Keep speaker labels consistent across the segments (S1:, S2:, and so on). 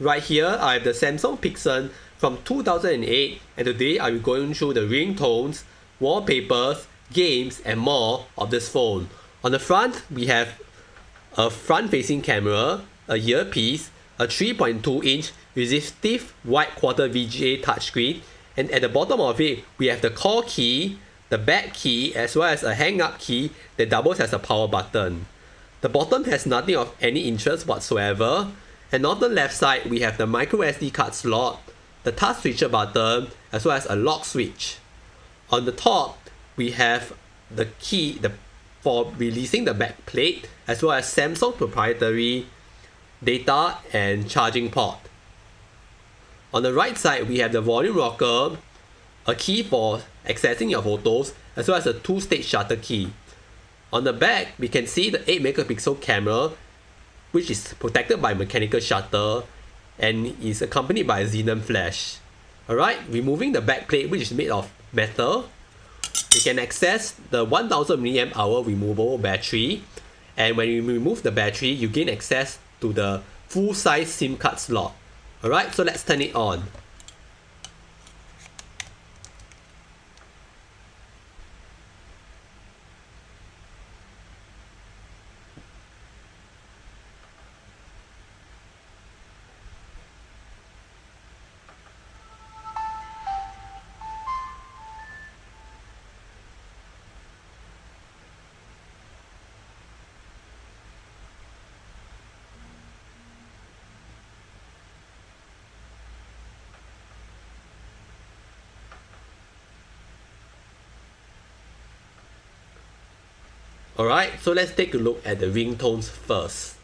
S1: Right here, I have the Samsung Pixel from 2008, and today I'll be going through the ringtones, wallpapers, games, and more of this phone. On the front, we have a front-facing camera, a earpiece, a 3.2-inch resistive white quarter VGA touchscreen, and at the bottom of it, we have the call key, the back key, as well as a hang-up key that doubles as a power button. The bottom has nothing of any interest whatsoever, and on the left side, we have the microSD card slot, the touch switcher button, as well as a lock switch. On the top, we have the key for releasing the back plate, as well as Samsung proprietary data and charging port. On the right side, we have the volume rocker, a key for accessing your photos, as well as a two-stage shutter key. On the back, we can see the 8-megapixel camera, which is protected by mechanical shutter and is accompanied by a xenon flash. Alright, removing the back plate, which is made of metal, we can access the 1000 mAh removable battery, and when you remove the battery, you gain access to the full-size SIM card slot. Alright, so let's turn it on. Alright, so let's take a look at the ringtones first.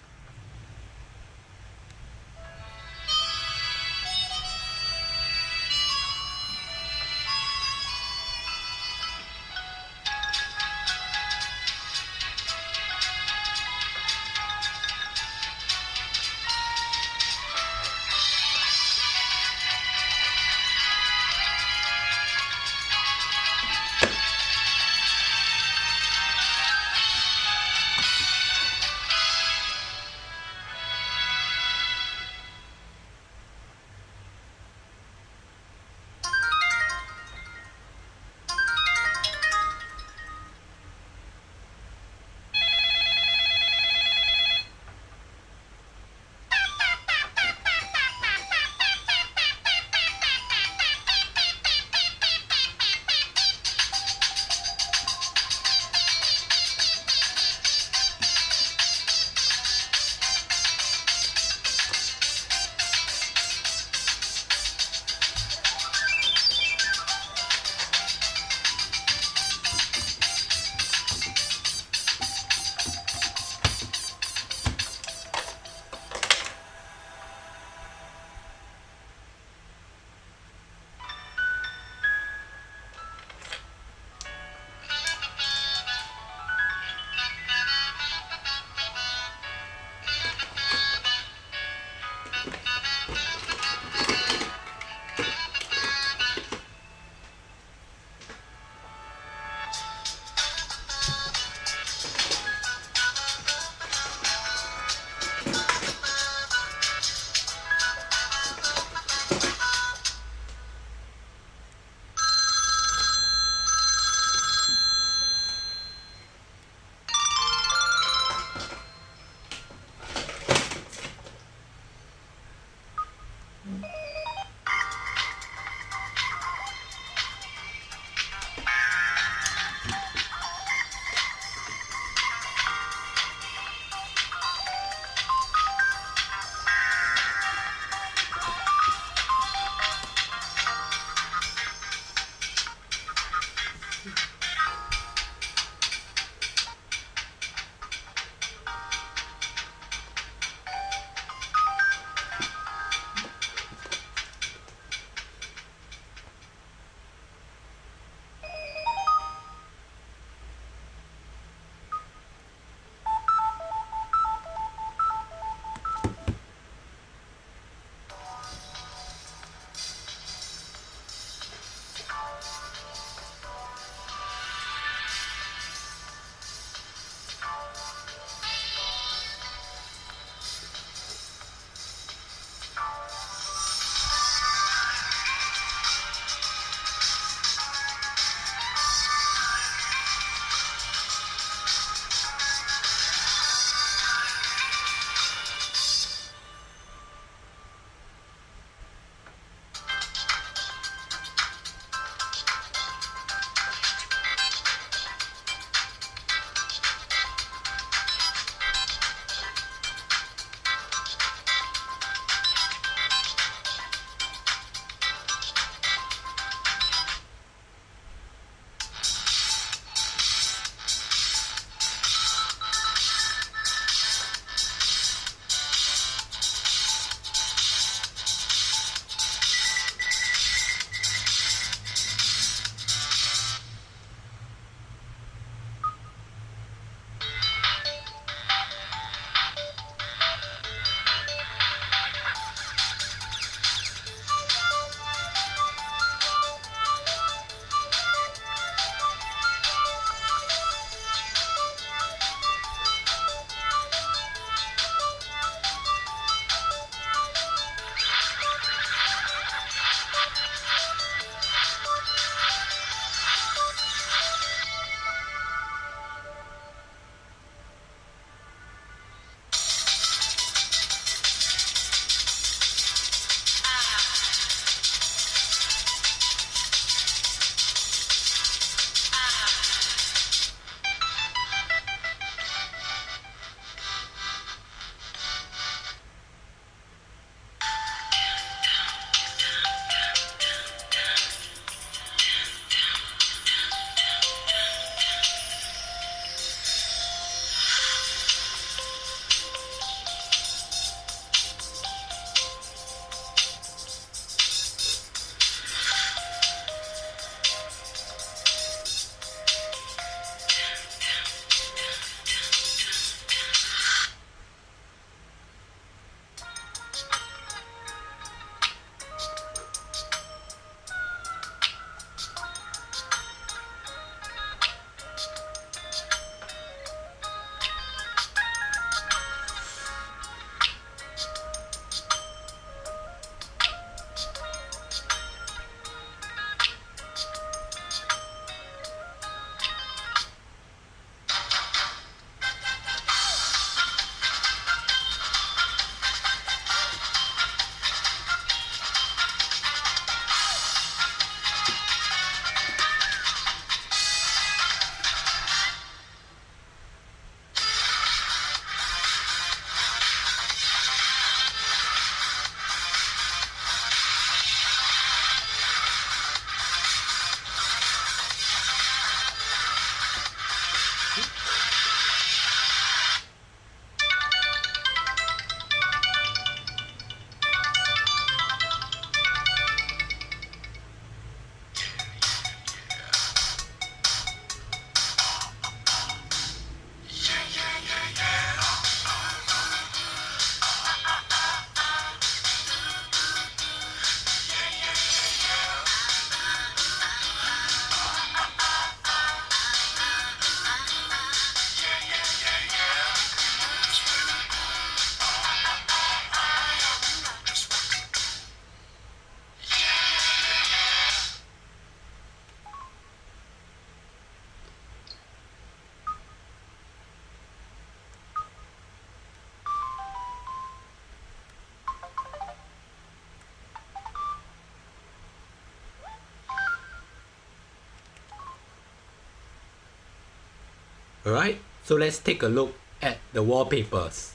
S1: Alright, so let's take a look at the wallpapers.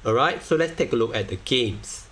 S1: Alright, so let's take a look at the games.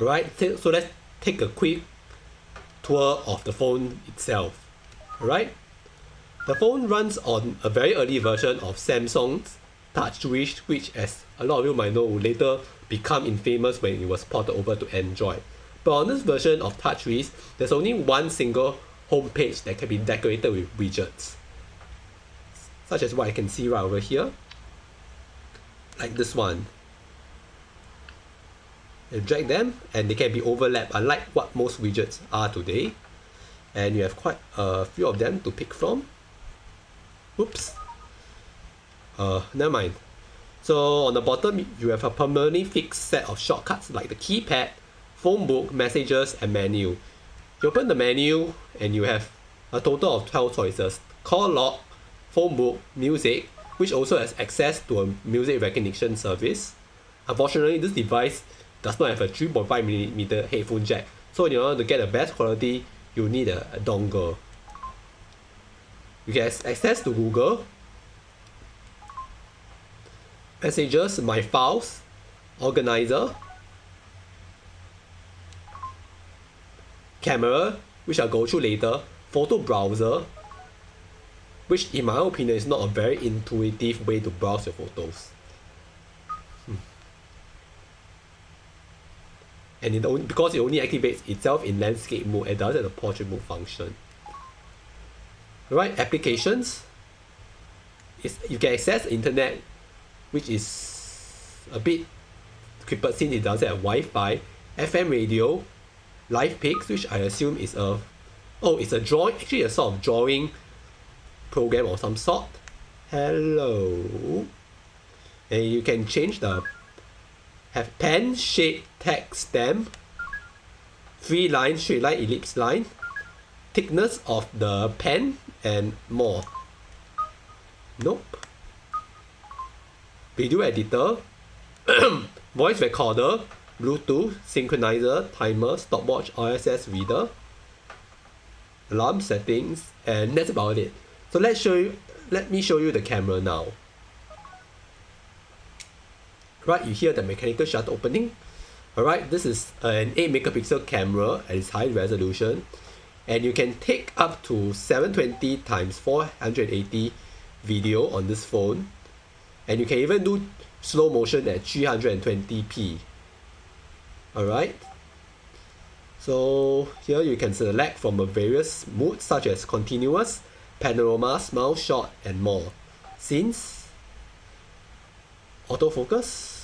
S1: Alright, so let's take a quick tour of the phone itself. Alright, The phone runs on a very early version of Samsung's TouchWiz, which as a lot of you might know will later become infamous when it was ported over to Android. But on this version of TouchWiz, there's only one single home page that can be decorated with widgets, such as what I can see right over here, like this one. You drag them and they can be overlapped, unlike what most widgets are today. And you have quite a few of them to pick from. Oops. Never mind. So on the bottom, you have a permanently fixed set of shortcuts like the keypad, phone book, messages, and menu. You open the menu and you have a total of 12 choices. Call log, phone book, music, which also has access to a music recognition service. Unfortunately, this device does not have a 3.5mm headphone jack. So in order to get the best quality, you need a dongle. You get access to Google, Messages, My Files, Organizer, Camera, which I'll go through later, Photo Browser, which in my opinion is not a very intuitive way to browse your photos. And because it only activates itself in landscape mode, it doesn't have the portrait mode function. Alright, applications. You can access the internet, which is a bit crippled since it doesn't have Wi-Fi, FM radio, Live Pics, which I assume is it's a drawing, actually a sort of drawing program of some sort. Hello. And you can change have pen, shape, text, stamp, free line, straight line, ellipse line, thickness of the pen, and more. Nope. Video editor, voice recorder, Bluetooth, synchronizer, timer, stopwatch, RSS reader, alarm settings, and that's about it. So let me show you the camera now. Right, you hear the mechanical shutter opening. Alright, this is an 8 megapixel camera at its high resolution, and you can take up to 720 x 480 video on this phone, and you can even do slow motion at 320p. Alright, so here you can select from a various modes such as continuous, panorama, smile shot, and more. Scenes, autofocus.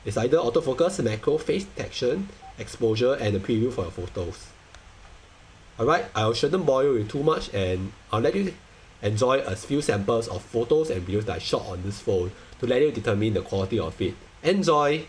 S1: It's either autofocus, macro, face detection, exposure, and a preview for your photos. Alright, I shouldn't bore you with too much, and I'll let you enjoy a few samples of photos and videos that I shot on this phone to let you determine the quality of it. Enjoy!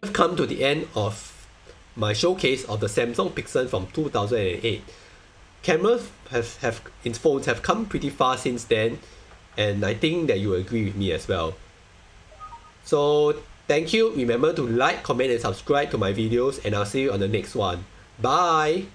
S1: I've come to the end of my showcase of the Samsung Pixel from 2008. Cameras in phones have come pretty far since then, and I think that you agree with me as well. So thank you, remember to like, comment and subscribe to my videos, and I'll see you on the next one. Bye!